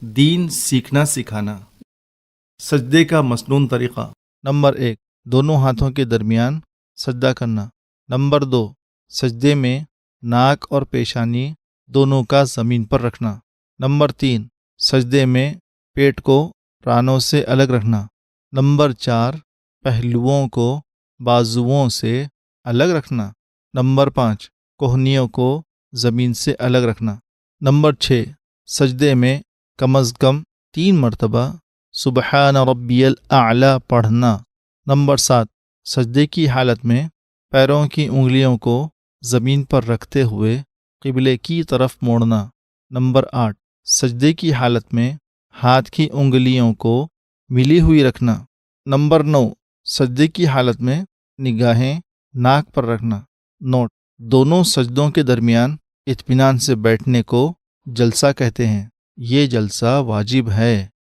دین سیکھنا سکھانا۔ سجدے کا مسنون طریقہ۔ نمبر 1، دونوں ہاتھوں کے درمیان سجدہ کرنا۔ نمبر 2، سجدے میں ناک اور پیشانی دونوں کا زمین پر رکھنا۔ نمبر 3، سجدے میں پیٹ کو رانوں سے الگ رکھنا۔ نمبر 4، پہلوؤں کو بازوؤں سے الگ رکھنا۔ نمبر 5، کوہنیوں کو زمین سے الگ رکھنا۔ نمبر 6، سجدے میں کم از کم 3 مرتبہ سبحان ربی الاعلی پڑھنا۔ نمبر 7، سجدے کی حالت میں پیروں کی انگلیوں کو زمین پر رکھتے ہوئے قبلے کی طرف موڑنا۔ نمبر 8، سجدے کی حالت میں ہاتھ کی انگلیوں کو ملی ہوئی رکھنا۔ نمبر 9، سجدے کی حالت میں نگاہیں ناک پر رکھنا۔ نوٹ: دونوں سجدوں کے درمیان اطمینان سے بیٹھنے کو جلسہ کہتے ہیں۔ یہ جلسہ واجب ہے۔